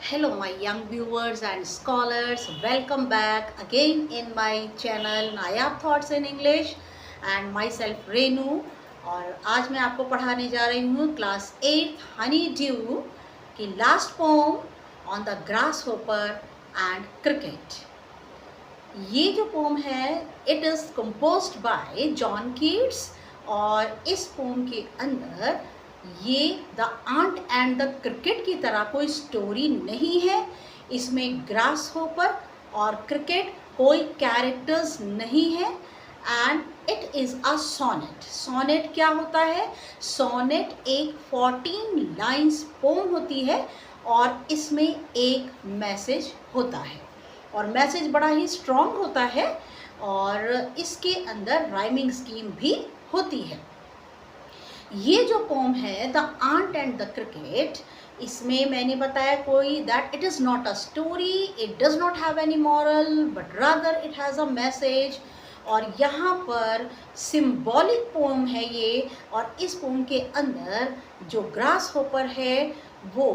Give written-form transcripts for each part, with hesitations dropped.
Hello, my young viewers and scholars. Welcome back again in my channel Nayab Thoughts in English and myself Renu. और आज मैं आपको पढ़ाने जा रही हूँ क्लास 8 हनी ड्यू की last poem on the grasshopper and cricket. ये जो पोम है it is composed by John Keats और इस पोम के अंदर ये the ant and the cricket की तरह कोई स्टोरी नहीं है। इसमें ग्रास होपर और क्रिकेट कोई कैरेक्टर्स नहीं है and it is a sonnet. Sonnet क्या होता है? सोनेट एक 14 लाइन्स पोम होती है और इसमें एक मैसेज होता है और मैसेज बड़ा ही स्ट्रॉन्ग होता है और इसके अंदर राइमिंग स्कीम भी होती है। ये जो पोम है the ant and the cricket, इसमें मैंने बताया कोई that it is not a story, it does not have any moral but rather it has a message. और यहाँ पर सिम्बॉलिक पोम है ये और इस पोम के अंदर जो ग्रास होपर है वो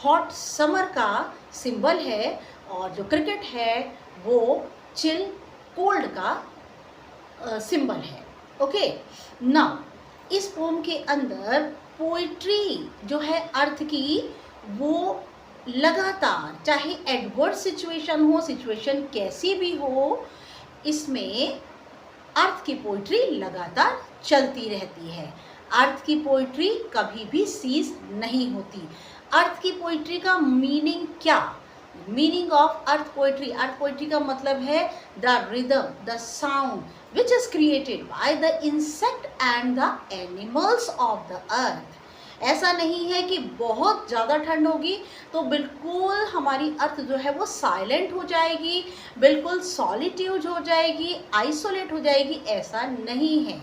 हॉट समर का सिंबल है और जो क्रिकेट है वो चिल कोल्ड का सिंबल है। ओके, नाउ इस पोम के अंदर पोइट्री जो है अर्थ की वो लगातार, चाहे एडवर्स सिचुएशन हो, सिचुएशन कैसी भी हो, इसमें अर्थ की पोइट्री लगातार चलती रहती है। अर्थ की पोइट्री कभी भी सीज नहीं होती। अर्थ की पोइट्री का मीनिंग क्या? Meaning of earth poetry, earth poetry का मतलब है the rhythm, the sound which is created by the insect and the animals of the earth। ऐसा नहीं है कि बहुत ज़्यादा ठंड होगी तो बिल्कुल हमारी अर्थ जो है वो साइलेंट हो जाएगी, बिल्कुल सॉलिट्यूड हो जाएगी, आइसोलेट हो जाएगी, ऐसा नहीं है।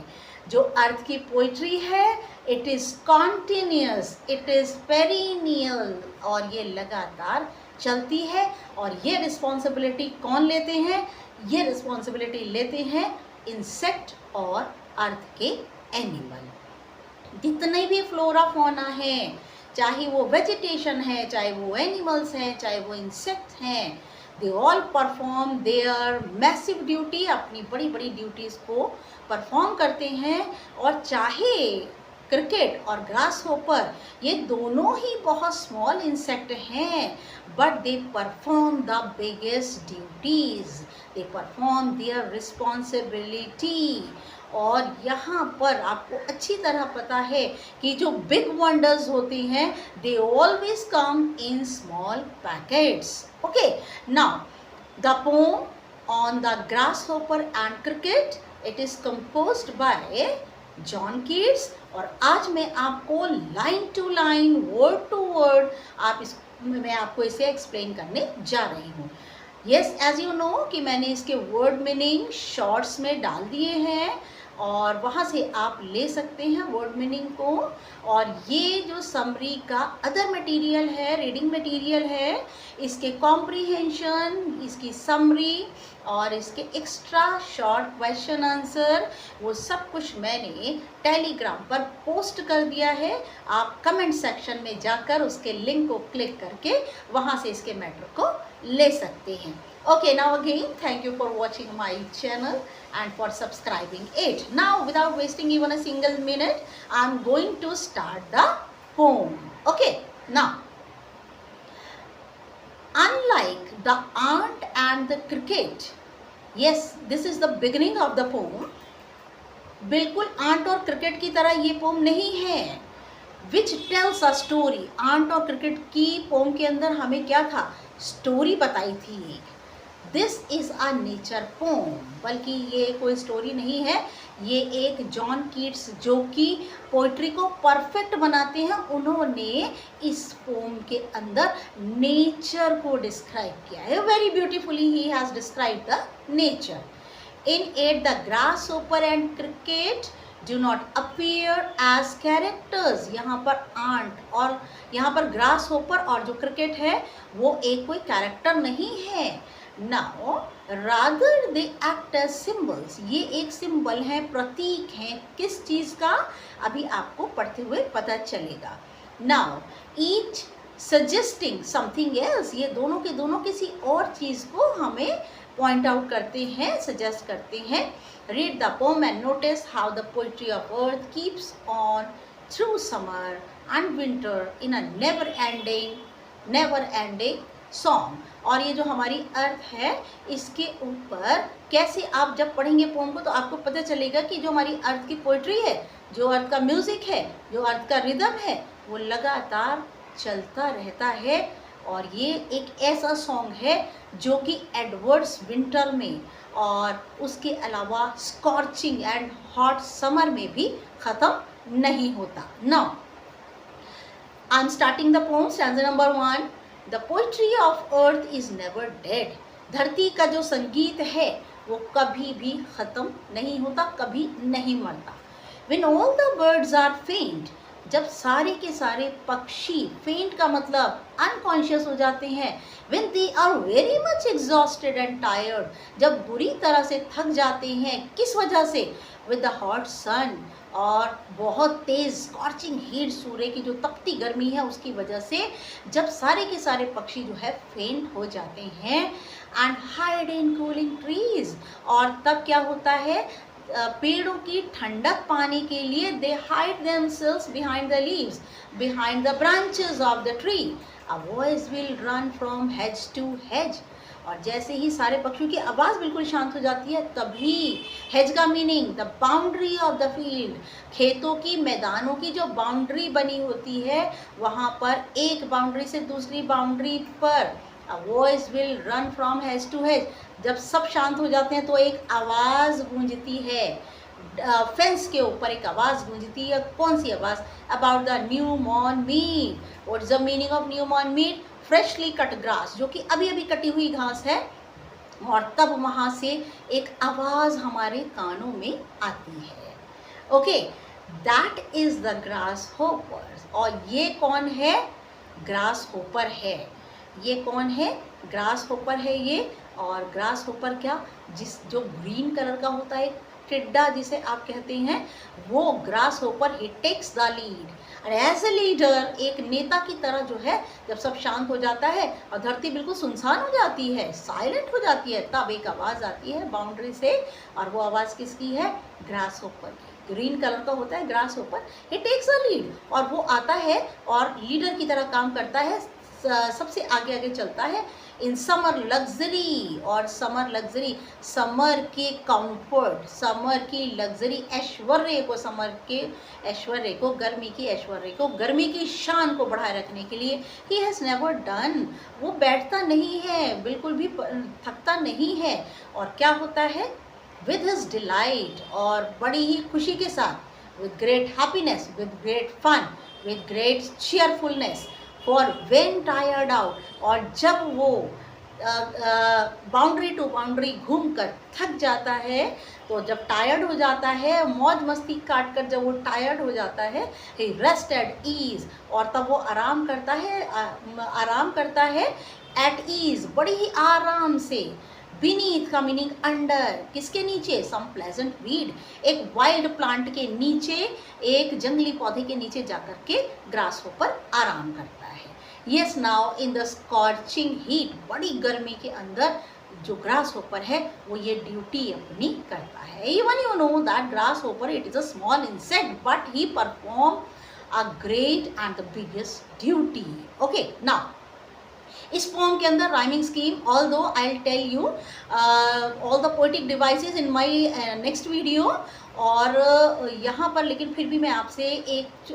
जो अर्थ की पोइट्री है it is continuous, it is perennial और ये लगातार चलती है। और ये रिस्पॉन्सिबिलिटी कौन लेते हैं? ये रिस्पॉन्सिबिलिटी लेते हैं इंसेक्ट और अर्थ के एनिमल। जितने भी फ्लोरा फौना हैं, चाहे वो वेजिटेशन है, चाहे वो एनिमल्स हैं, चाहे वो इंसेक्ट हैं, they all perform their massive duty, अपनी बड़ी बड़ी ड्यूटीज़ को परफॉर्म करते हैं। और चाहे क्रिकेट और ग्रास होपर ये दोनों ही बहुत स्मॉल इंसेक्ट हैं but they perform the biggest duties, they perform their responsibility. और यहाँ पर आपको अच्छी तरह पता है कि जो बिग वंडर्स होती हैं they always come in small packets. Okay, now the poem on the grasshopper and cricket it is composed by John Keats. और आज मैं आपको line to line, word to word मैं आपको इसे एक्सप्लेन करने जा रही हूँ। यस, एज यू नो कि मैंने इसके वर्ड मीनिंग शॉर्ट्स में डाल दिए हैं और वहाँ से आप ले सकते हैं वर्ड मीनिंग को। और ये जो समरी का अदर मटेरियल है, रीडिंग मटेरियल है, इसके कॉम्प्रिहेंशन, इसकी समरी और इसके एक्स्ट्रा शॉर्ट क्वेश्चन आंसर, वो सब कुछ मैंने टेलीग्राम पर पोस्ट कर दिया है। आप कमेंट सेक्शन में जाकर उसके लिंक को क्लिक करके वहाँ से इसके मैटर को ले सकते हैं। Okay, now again, thank you for watching my channel and for subscribing it. Now, without wasting even a single minute, I'm going to start the poem. Okay, now, unlike the ant and the cricket, yes, this is the beginning of the poem. बिल्कुल ant और cricket की तरह ये poem नहीं है। Which tells a story, ant और cricket की poem के अंदर हमें क्या था? स्टोरी बताई थी। This is a nature poem, बल्कि ये कोई स्टोरी नहीं है, ये एक जॉन कीट्स जो कि पोइट्री को परफेक्ट बनाते हैं, उन्होंने इस पोम के अंदर नेचर को डिस्क्राइब किया है। Very beautifully he has describe the nature. In it, the grasshopper and cricket do not appear as characters। यहाँ पर आंट और यहाँ पर grasshopper और जो क्रिकेट है वो एक कोई कैरेक्टर नहीं है। Now, rather they act as symbols। ये एक सिंबल है, प्रतीक है। किस चीज़ का? अभी आपको पढ़ते हुए पता चलेगा। Now, each suggesting something else, ये दोनों के दोनों किसी और चीज़ को हमें पॉइंट आउट करते हैं, सजेस्ट करते हैं. Read the pome and notice how the poetry of earth keeps on through summer and winter in a never ending song. और ये जो हमारी अर्थ है इसके ऊपर कैसे आप जब पढ़ेंगे पोम को तो आपको पता चलेगा कि जो हमारी अर्थ की पोइट्री है, जो अर्थ का म्यूज़िक है, जो अर्थ का रिदम है, वो लगातार चलता रहता है. और ये एक ऐसा सॉन्ग है जो कि एडवर्ड्स विंटर में और उसके अलावा स्कॉर्चिंग एंड हॉट समर में भी ख़त्म नहीं होता. Now I am starting the pome. Stanza number 1. The poetry of earth is never dead. धरती का जो संगीत है वो कभी भी ख़त्म नहीं होता, कभी नहीं मरता. When all the birds are faint, जब सारे के सारे पक्षी, फेंट का मतलब अनकॉन्शियस हो जाते हैं. When they are very much exhausted and tired, जब बुरी तरह से थक जाते हैं. किस वजह से? With the hot sun, और बहुत तेज़ स्कॉर्चिंग हीट, सूर्य की जो तपती गर्मी है उसकी वजह से जब सारे के सारे पक्षी जो है फेंट हो जाते हैं. And hide in cooling trees, और तब क्या होता है, पेड़ों की ठंडक पाने के लिए they hide themselves behind the leaves, behind the branches of the tree. A voice will run from hedge to hedge. और जैसे ही सारे पक्षियों की आवाज़ बिल्कुल शांत हो जाती है तभी हेज का meaning the boundary of the field, खेतों की, मैदानों की जो बाउंड्री बनी होती है वहाँ पर एक बाउंड्री से दूसरी बाउंड्री पर a voice will run from hedge to hedge. जब सब शांत हो जाते हैं तो एक आवाज़ गूंजती है, फेंस के ऊपर एक आवाज़ गूंजती है. कौन सी आवाज़? अबाउट द न्यू मॉर्न mead. What is the meaning of new मॉर्न मीट? फ्रेशली कट ग्रास, जो कि अभी अभी कटी हुई घास है. और तब वहाँ से एक आवाज़ हमारे कानों में आती है. Okay, that is the grasshopper. और ये कौन है? ग्रास होपर है. ये कौन है? ग्रास होपर है ये. और ग्रास होपर क्या, जो ग्रीन कलर का होता है, टिड्डा जिसे आप कहते हैं, वो grasshopper he takes the lead. और एज ए लीडर, एक नेता की तरह जो है, जब सब शांत हो जाता है और धरती बिल्कुल सुनसान हो जाती है, साइलेंट हो जाती है, तब एक आवाज़ आती है बाउंड्री से. और वो आवाज़ किसकी है? ग्रास होपर की. ग्रीन कलर का होता है grasshopper. He takes a lead, और वो आता है और लीडर की तरह काम करता है, सबसे आगे आगे चलता है. इन समर लग्जरी, और समर लग्जरी, समर के कंफर्ट, समर की लग्जरी, ऐश्वर्य को, समर के ऐश्वर्य को, गर्मी की ऐश्वर्य को, गर्मी की शान को बढ़ाए रखने के लिए ही हैज़ नेवर डन. वो बैठता नहीं है, बिल्कुल भी थकता नहीं है. और क्या होता है? विद हिज डिलाइट, और बड़ी ही खुशी के साथ, with great happiness, with great fun, with great cheerfulness. For when tired out, और जब वो बाउंड्री टू बाउंड्री घूमकर थक जाता है, तो जब टायर्ड हो जाता है, मौज मस्ती काट कर जब वो टायर्ड हो जाता है, he rest at ease, और तब वो आराम करता है at ease, बड़ी ही आराम से. बीनीथ का मीनिंग अंडर, किसके नीचे? सम प्लेजेंट वीड, एक वाइल्ड प्लांट के नीचे, एक जंगली पौधे के नीचे जाकर के ग्रास होपर आराम करता है. Yes, now in the scorching heat, बड़ी गर्मी के अंदर जो ग्रास होपर है वो ये ड्यूटी अपनी करता है. Even you know that grasshopper it is a small insect but he perform a great and the biggest duty. Okay, now इस पोम के अंदर rhyming scheme, although I will tell you all the poetic devices in my next video. और यहाँ पर लेकिन फिर भी मैं आपसे एक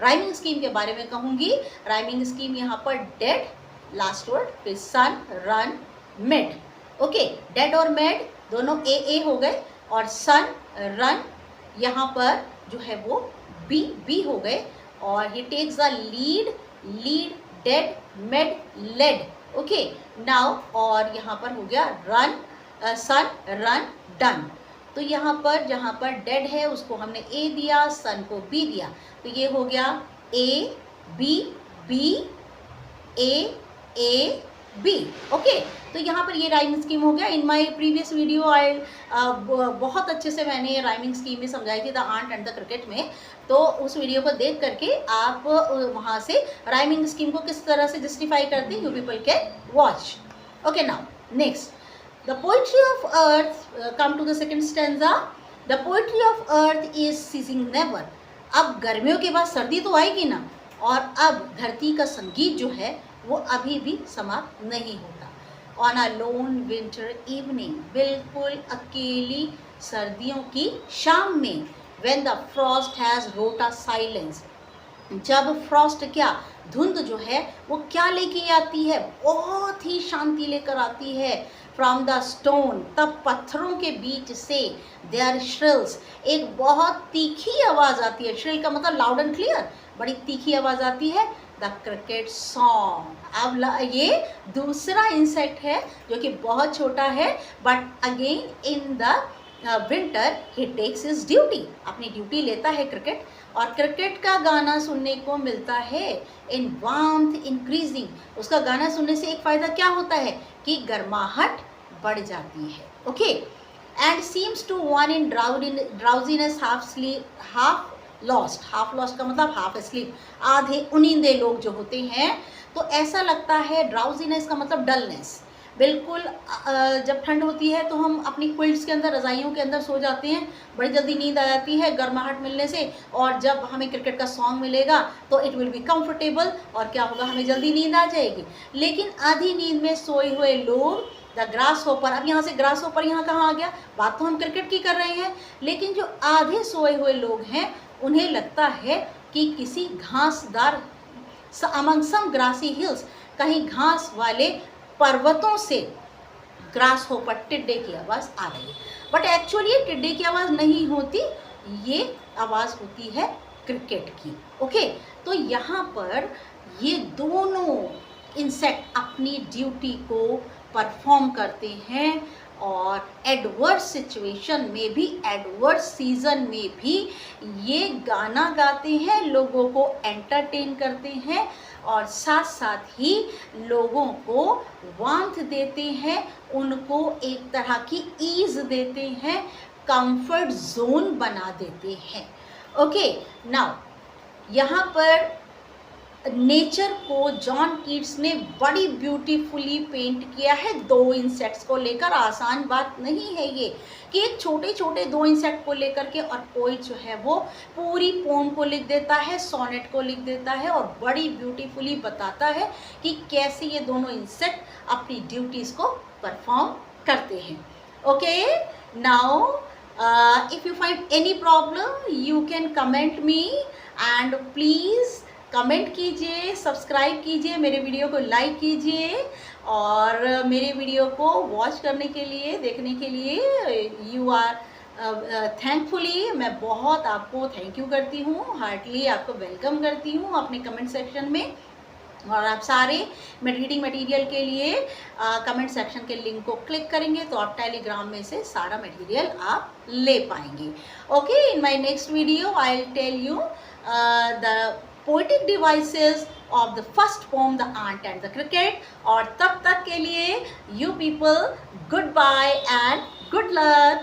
राइमिंग स्कीम के बारे में कहूँगी. राइमिंग स्कीम यहाँ पर डेड, लास्ट वर्ड, फिर सन, रन, मेड. ओके, डेड और मेड दोनों ए हो गए, और सन, रन यहाँ पर जो है वो बी हो गए. और he takes the lead, dead, made, led. Okay, now, और यहाँ पर हो गया रन, सन, रन, डन. तो यहाँ पर जहाँ पर डेड है उसको हमने ए दिया, सन को बी दिया, तो ये हो गया A B B A B. Okay, तो यहाँ पर ये राइमिंग स्कीम हो गया। In my previous video I बहुत अच्छे से मैंने राइमिंग स्कीम में समझाई थी the ant and the cricket में, तो उस वीडियो को देख करके आप वहाँ से राइमिंग स्कीम को किस तरह से जस्टिफाई करते हैं, you people can watch. Okay, now next the poetry of earth, come to the second stanza. The poetry of earth is ceasing never. अब गर्मियों के बाद सर्दी तो आएगी ना, और अब धरती का संगीत जो है वो अभी भी समाप्त नहीं होता। On a loan winter evening, बिल्कुल अकेली सर्दियों की शाम में, when the Frost has wrote a silence, जब फ्रॉस्ट क्या, धुंध जो है वो क्या लेके आती है, बहुत ही शांति लेकर आती है। फ्रॉम द स्टोन, तब पत्थरों के बीच से, देयर श्रिल्स, एक बहुत तीखी आवाज़ आती है। श्रिल का मतलब लाउड एंड क्लियर, बड़ी तीखी आवाज़ आती है। The cricket song. अब ये दूसरा इंसेक्ट है जो कि बहुत छोटा है, but again in the winter he takes his duty, अपनी ड्यूटी लेता है क्रिकेट, और क्रिकेट का गाना सुनने को मिलता है इन वार्मथ इंक्रीजिंग। उसका गाना सुनने से एक फ़ायदा क्या होता है कि गर्माहट बढ़ जाती है। Okay, and seems to one in drowsiness half lost. Half lost का मतलब हाफ स्लीप, आधे उनींदे लोग जो होते हैं, तो ऐसा लगता है। ड्राउजीनेस का मतलब डलनेस, बिल्कुल जब ठंड होती है तो हम अपनी क्विल्ट्स के अंदर, रज़ाइयों के अंदर सो जाते हैं, बड़ी जल्दी नींद आ जाती है गर्माहट मिलने से, और जब हमें क्रिकेट का सॉन्ग मिलेगा तो इट विल बी कंफर्टेबल, और क्या होगा, हमें जल्दी नींद आ जाएगी। लेकिन आधी नींद में सोए हुए लोग, द ग्रास होपर, अब यहाँ से ग्रास होपर यहाँ कहाँ आ गया, बात तो हम क्रिकेट की कर रहे हैं, लेकिन जो आधे सोए हुए लोग हैं उन्हें लगता है कि किसी घासदार, अमंग सम ग्रासी हिल्स, कहीं घास वाले पर्वतों से ग्रास होपर, टिड्डे की आवाज़ आ रही है। बट एक्चुअली ये टिड्डे की आवाज़ नहीं होती, ये आवाज़ होती है क्रिकेट की। ओके, तो यहाँ पर ये दोनों इंसेक्ट अपनी ड्यूटी को परफॉर्म करते हैं, और एडवर्स सिचुएशन में भी, एडवर्स सीज़न में भी ये गाना गाते हैं, लोगों को एंटरटेन करते हैं, और साथ साथ ही लोगों को वार्मथ देते हैं, उनको एक तरह की ईज़ देते हैं, कंफर्ट जोन बना देते हैं। ओके, नाउ यहाँ पर नेचर को जॉन कीट्स ने बड़ी ब्यूटीफुली पेंट किया है दो इंसेक्ट्स को लेकर। आसान बात नहीं है ये कि एक छोटे छोटे दो इंसेक्ट को लेकर के, और पोइट जो है वो पूरी पोम को लिख देता है, सोनेट को लिख देता है, और बड़ी ब्यूटीफुली बताता है कि कैसे ये दोनों इंसेक्ट अपनी ड्यूटीज़ को परफॉर्म करते हैं। Okay, now if you find any problem you can comment me, and please comment कीजिए, सब्सक्राइब कीजिए, मेरे वीडियो को लाइक कीजिए, और मेरे वीडियो को वॉच करने के लिए, देखने के लिए यू आर थैंकफुली, मैं बहुत आपको थैंक यू करती हूँ, हार्टली आपको वेलकम करती हूँ अपने कमेंट सेक्शन में। और आप सारे रीडिंग मटेरियल के लिए कमेंट सेक्शन के लिंक को क्लिक करेंगे तो आप टेलीग्राम में से सारा मटेरियल आप ले पाएंगे। Okay, in my next video I will tell you the poetic devices of the first poem, The Ant and the Cricket। और तब तक के लिए you people goodbye and good luck।